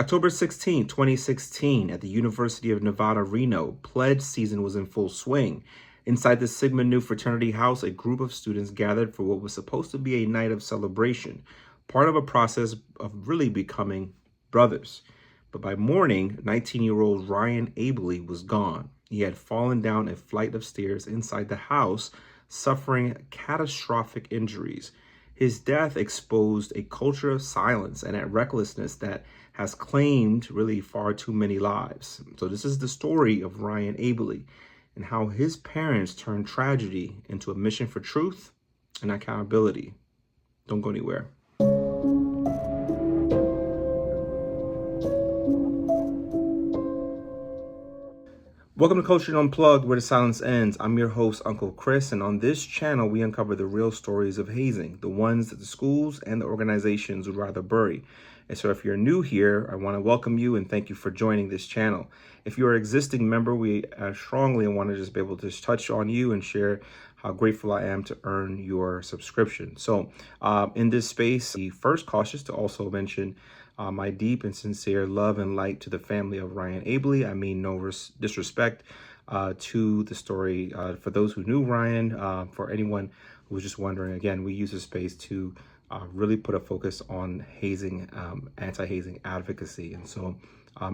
October 16, 2016, at the University of Nevada, Reno, pledge season was in full swing. Inside the Sigma Nu Fraternity house, a group of students gathered for what was supposed to be a night of celebration, part of a process of really becoming brothers. But by morning, 19-year-old Ryan Abele was gone. He had fallen down a flight of stairs inside the house, suffering catastrophic injuries. His death exposed a culture of silence and a recklessness that has claimed really far too many lives. So this is the story of Ryan Abele and how his parents turned tragedy into a mission for truth and accountability. Don't go anywhere. Welcome to Cultured Unplugged, where the silence ends. I'm your host, Uncle Chris, and on this channel, we uncover the real stories of hazing, the ones that the schools and the organizations would rather bury. And so if you're new here, I want to welcome you and thank you for joining this channel. If you're an existing member, we strongly want to just be able to touch on you and share how grateful I am to earn your subscription. So in this space, be first cautious to also mention my deep and sincere love and light to the family of Ryan Abele. I mean no disrespect to the story. For those who knew Ryan, for anyone who was just wondering, again, we use this space to really put a focus on hazing, anti-hazing advocacy. And so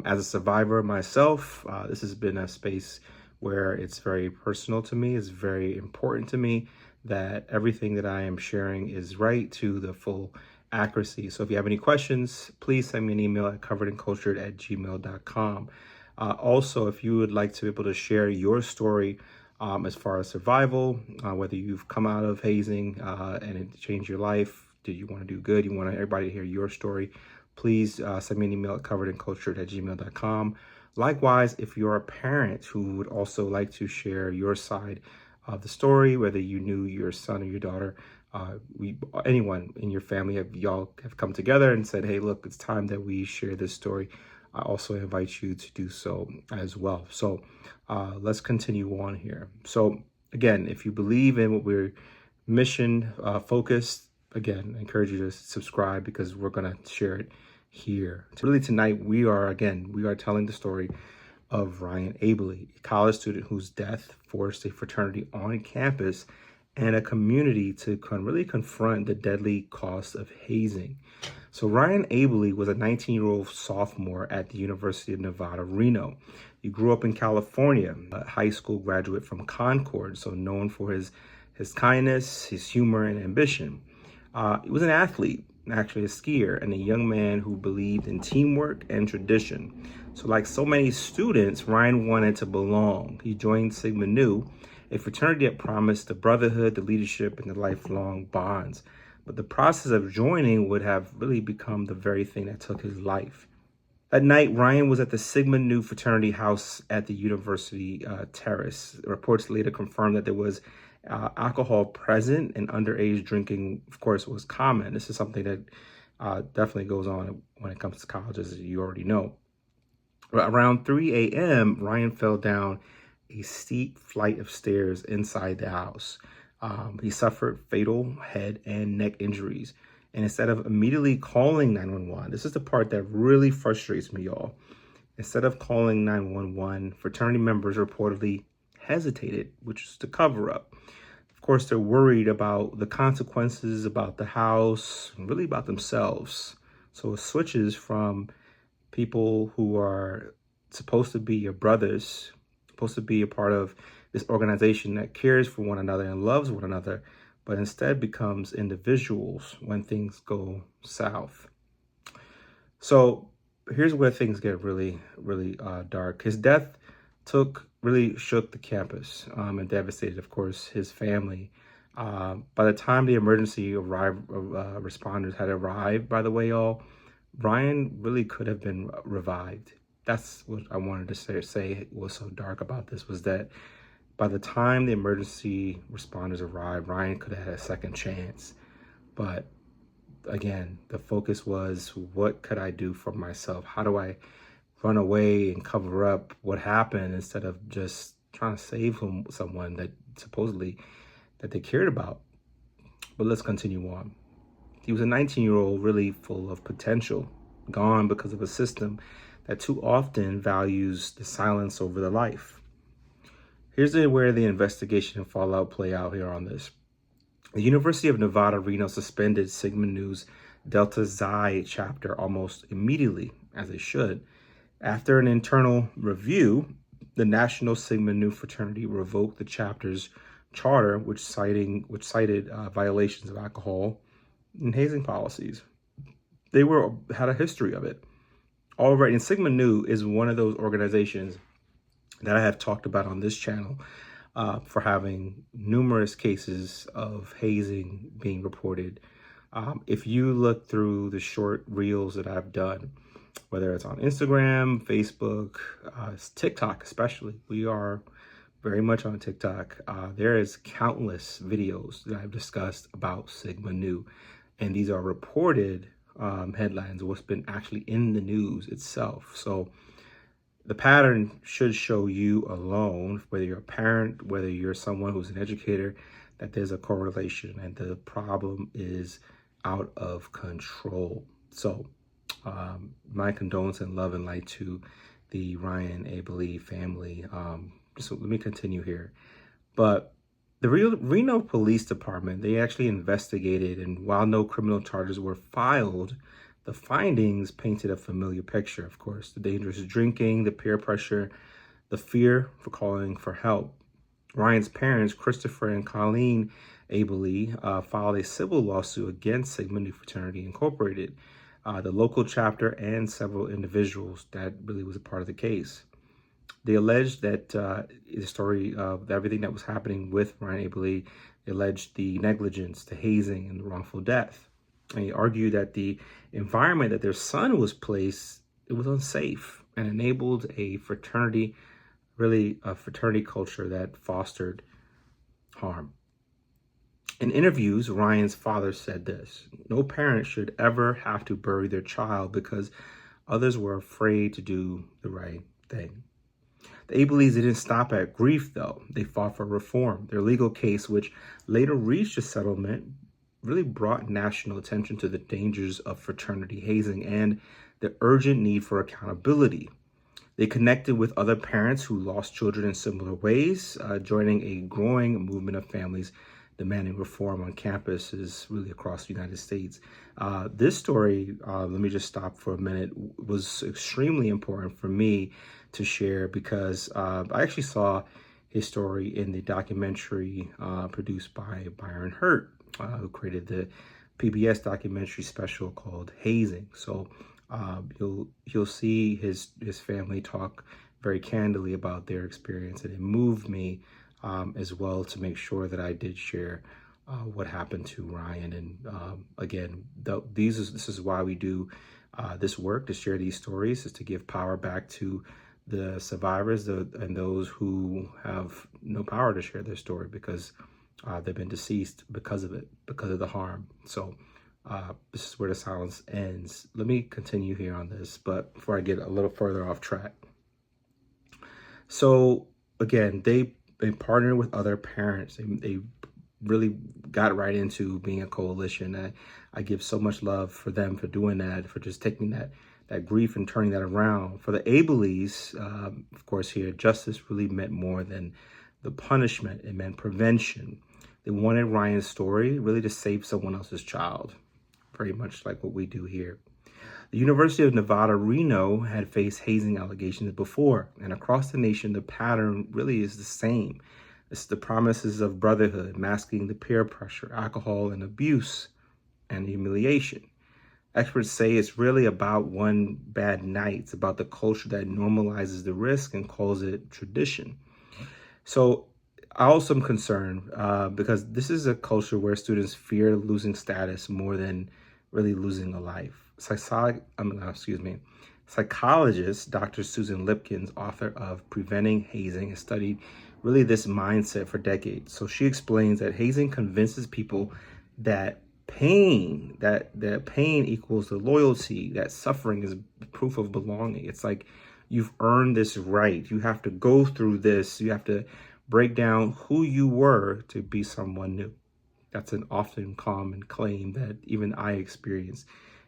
as a survivor myself, this has been a space where it's very personal to me. It's very important to me that everything that I am sharing is right to the full accuracy. So if you have any questions, please send me an email at coveredandcultured@gmail.com. Also, if you would like to be able to share your story as far as survival, whether you've come out of hazing and it changed your life, do you want to do good, you want everybody to hear your story, please send me an email at coveredandcultured@gmail.com. Likewise, if you're a parent who would also like to share your side of the story, whether you knew your son or your daughter, anyone in your family, y'all have come together and said, hey, look, it's time that we share this story, I also invite you to do so as well. So let's continue on here. So again, if you believe in what we're mission focused, again, I encourage you to subscribe because we're going to share it here. So really tonight, we are telling the story of Ryan Abele, a college student whose death forced a fraternity on campus and a community to really confront the deadly cost of hazing. So Ryan Abele was a 19-year-old sophomore at the University of Nevada, Reno. He grew up in California, a high school graduate from Concord, so known for his kindness, his humor, and ambition. He was an athlete, actually a skier, and a young man who believed in teamwork and tradition. So like so many students, Ryan wanted to belong. He joined Sigma Nu, a fraternity that promised the brotherhood, the leadership, and the lifelong bonds. But the process of joining would have really become the very thing that took his life. That night, Ryan was at the Sigma Nu Fraternity house at the University Terrace. Reports later confirmed that there was alcohol present and underage drinking, of course, was common. This is something that definitely goes on when it comes to colleges, as you already know. Around 3 a.m., Ryan fell down a steep flight of stairs inside the house. He suffered fatal head and neck injuries. And instead of immediately calling 911, this is the part that really frustrates me, y'all. Instead of calling 911, fraternity members reportedly hesitated, which is the cover up. Of course, they're worried about the consequences, about the house, and really about themselves. So it switches from people who are supposed to be your brothers, supposed to be a part of this organization that cares for one another and loves one another, but instead becomes individuals when things go south. So here's where things get really, really dark. His death really shook the campus and devastated, of course, his family. By the time the emergency responders had arrived, by the way, y'all, Ryan really could have been revived. That's what I wanted to say was so dark about this, was that by the time the emergency responders arrived, Ryan could have had a second chance. But again, the focus was, what could I do for myself? How do I run away and cover up what happened instead of just trying to save someone that supposedly that they cared about? But let's continue on. He was a 19-year-old really full of potential. gone because of a system that too often values the silence over the life. Here's where the investigation and fallout play out here on this. The University of Nevada, Reno suspended Sigma Nu's Delta Xi chapter almost immediately, as they should. After an internal review, the National Sigma Nu Fraternity revoked the chapter's charter, which cited violations of alcohol and hazing policies. They had a history of it already. And Sigma Nu is one of those organizations that I have talked about on this channel for having numerous cases of hazing being reported. If you look through the short reels that I've done, whether it's on Instagram, Facebook, TikTok especially, we are very much on TikTok. There is countless videos that I've discussed about Sigma Nu, and these are reported headlines, what's been actually in the news itself. So the pattern should show you alone, whether you're a parent, whether you're someone who's an educator, that there's a correlation and the problem is out of control. So my condolence and love and light to the Ryan Abele family. So let me continue here. But the Reno Police Department, they actually investigated, and while no criminal charges were filed, the findings painted a familiar picture, of course. The dangerous drinking, the peer pressure, the fear for calling for help. Ryan's parents, Christopher and Colleen Abele, filed a civil lawsuit against Sigma Nu Fraternity Incorporated, the local chapter, and several individuals that really was a part of the case. They alleged that the story of everything that was happening with Ryan Abele, they alleged the negligence, the hazing, and the wrongful death. And he argued that the environment that their son was placed, it was unsafe and enabled a fraternity, really a fraternity culture that fostered harm. In interviews, Ryan's father said this: "No parent should ever have to bury their child because others were afraid to do the right thing." The Abeles didn't stop at grief, though. They fought for reform. Their legal case, which later reached a settlement, really brought national attention to the dangers of fraternity hazing and the urgent need for accountability. They connected with other parents who lost children in similar ways, joining a growing movement of families demanding reform on campuses really across the United States. This story, let me just stop for a minute, was extremely important for me to share because I actually saw his story in the documentary produced by Byron Hurt, who created the PBS documentary special called Hazing. So you'll see his family talk very candidly about their experience, and it moved me as well to make sure that I did share what happened to Ryan. And again, this is why we do this work, to share these stories, is to give power back to the survivors and those who have no power to share their story because they've been deceased because of it, because of the harm. So this is where the silence ends. Let me continue here on this, but before I get a little further off track. So again, they partnered with other parents. They really got right into being a coalition. I give so much love for them for doing that, for just taking that grief and turning that around. For the Abeles, of course, here, justice really meant more than the punishment. It meant prevention. They wanted Ryan's story really to save someone else's child, very much like what we do here. The University of Nevada, Reno had faced hazing allegations before, and across the nation, the pattern really is the same. It's the promises of brotherhood, masking the peer pressure, alcohol and abuse, and humiliation. Experts say it's really about one bad night. It's about the culture that normalizes the risk and calls it tradition. So I also am concerned because this is a culture where students fear losing status more than really losing a life. Psychologist Dr. Susan Lipkins, author of Preventing Hazing, has studied really this mindset for decades. So she explains that hazing convinces people that pain equals the loyalty, that suffering is proof of belonging. It's like you've earned this right. You have to go through this. You have to break down who you were to be someone new. That's an often common claim that even I experience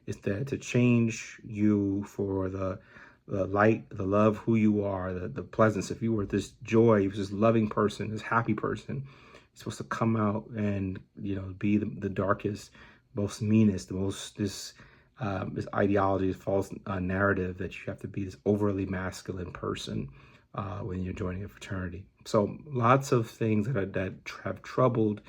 It's there to change you for the light, the love, who you are, the pleasance. If you were this joy, this loving person, this happy person, you're supposed to come out and, be the darkest, most meanest, the most this ideology, this false narrative that you have to be this overly masculine person when you're joining a fraternity. So lots of things that have troubled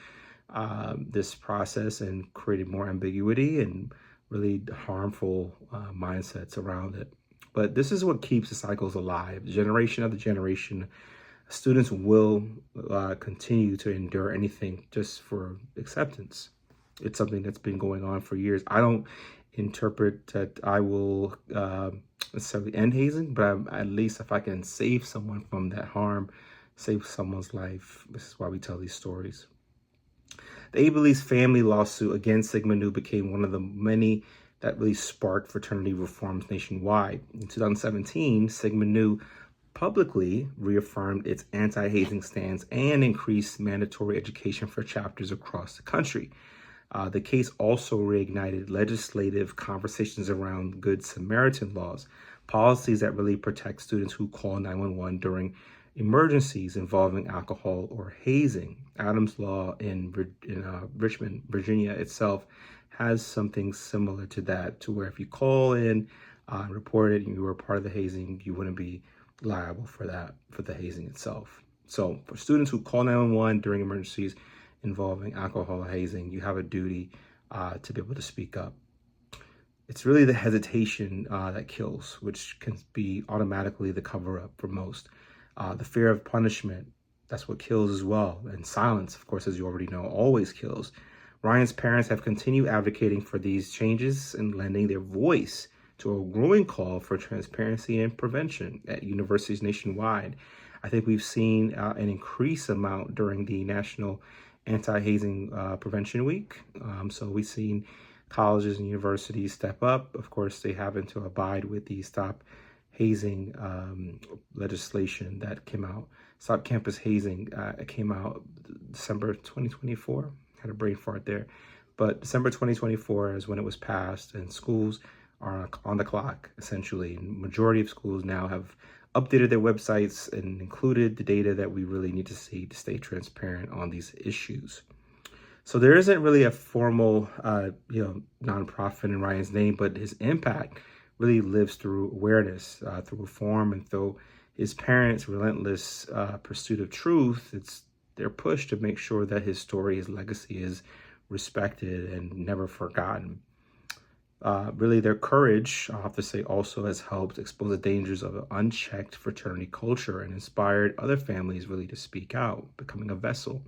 this process and created more ambiguity and really harmful mindsets around it. But this is what keeps the cycles alive. Generation after generation, students will continue to endure anything just for acceptance. It's something that's been going on for years. I don't interpret that I will necessarily end hazing, but at least if I can save someone from that harm, save someone's life, this is why we tell these stories. The Abele's family lawsuit against Sigma Nu became one of the many that really sparked fraternity reforms nationwide. In 2017, Sigma Nu publicly reaffirmed its anti-hazing stance and increased mandatory education for chapters across the country. The case also reignited legislative conversations around Good Samaritan laws, policies that really protect students who call 911 during emergencies involving alcohol or hazing. Adams Law in Richmond, Virginia itself has something similar to that, to where if you call in and report it and you were part of the hazing, you wouldn't be liable for the hazing itself. So for students who call 911 during emergencies involving alcohol or hazing, you have a duty to be able to speak up. It's really the hesitation that kills, which can be automatically the cover-up for most. The fear of punishment, that's what kills as well. And silence, of course, as you already know, always kills. Ryan's parents have continued advocating for these changes and lending their voice to a growing call for transparency and prevention at universities nationwide. I think we've seen an increased amount during the National Anti-Hazing Prevention Week. So we've seen colleges and universities step up. Of course, they happen to abide with the Stop Hazing legislation that came out. Stop Campus Hazing came out December 2024. Had a brain fart there. But December 2024 is when it was passed, and schools are on the clock, essentially. And majority of schools now have updated their websites and included the data that we really need to see to stay transparent on these issues. So there isn't really a formal, nonprofit in Ryan's name, but his impact really lives through awareness, through reform, and through his parents' relentless pursuit of truth. It's their push to make sure that his story, his legacy is respected and never forgotten. Really, their courage, I'll have to say, also has helped expose the dangers of an unchecked fraternity culture and inspired other families really to speak out, becoming a vessel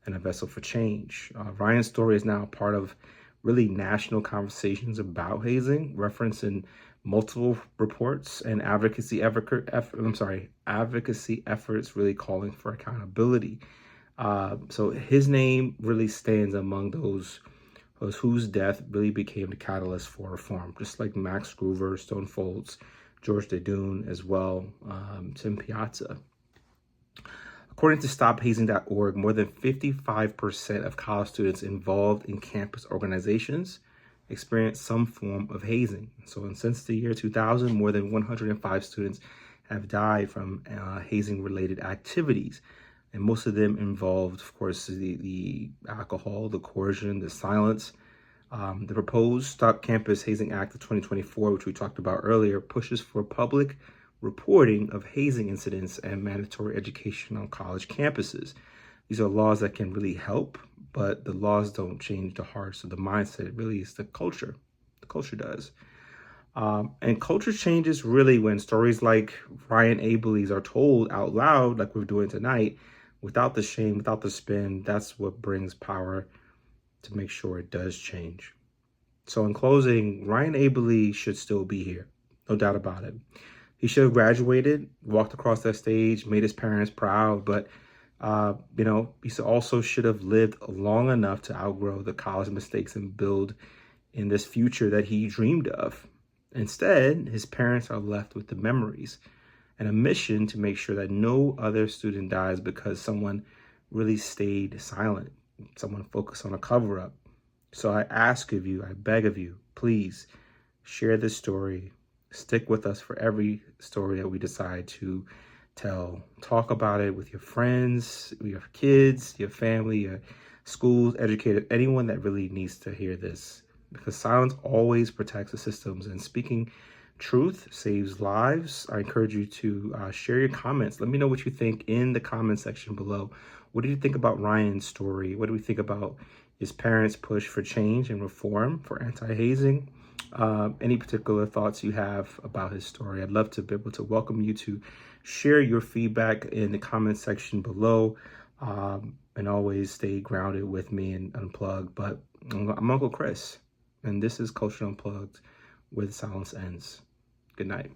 and a vessel for change. Ryan's story is now part of really national conversations about hazing, referenced in multiple reports and advocacy efforts really calling for accountability. So his name really stands among those whose death really became the catalyst for reform, just like Max Groover, Stone Foltz, George DeDune as well, Tim Piazza. According to StopHazing.org, more than 55% of college students involved in campus organizations experience some form of hazing. So since the year 2000, more than 105 students have died from hazing-related activities. And most of them involved, of course, the alcohol, the coercion, the silence. The proposed Stop Campus Hazing Act of 2024, which we talked about earlier, pushes for public reporting of hazing incidents and mandatory education on college campuses. These are laws that can really help, but the laws don't change the hearts of the mindset. It really is the culture. The culture does. And culture changes really when stories like Ryan Abele's are told out loud, like we're doing tonight, without the shame, without the spin. That's what brings power to make sure it does change. So in closing, Ryan Abele should still be here. No doubt about it. He should have graduated, walked across that stage, made his parents proud, but he also should have lived long enough to outgrow the college mistakes and build in this future that he dreamed of. Instead, his parents are left with the memories and a mission to make sure that no other student dies because someone really stayed silent, someone focused on a cover-up. So I ask of you, I beg of you, please Share this story. Stick with us for every story that we decide to tell. Talk about it with your friends, your kids, your family, your schools, educators, anyone that really needs to hear this. Because silence always protects the systems, and speaking truth saves lives. I encourage you to share your comments. Let me know what you think in the comment section below. What do you think about Ryan's story? What do we think about his parents' push for change and reform for anti-hazing? Any particular thoughts you have about his story? I'd love to be able to welcome you to share your feedback in the comment section below, and always stay grounded with me and unplugged. But I'm Uncle Chris, and this is Cultured Unplugged, where the silence ends. Good night.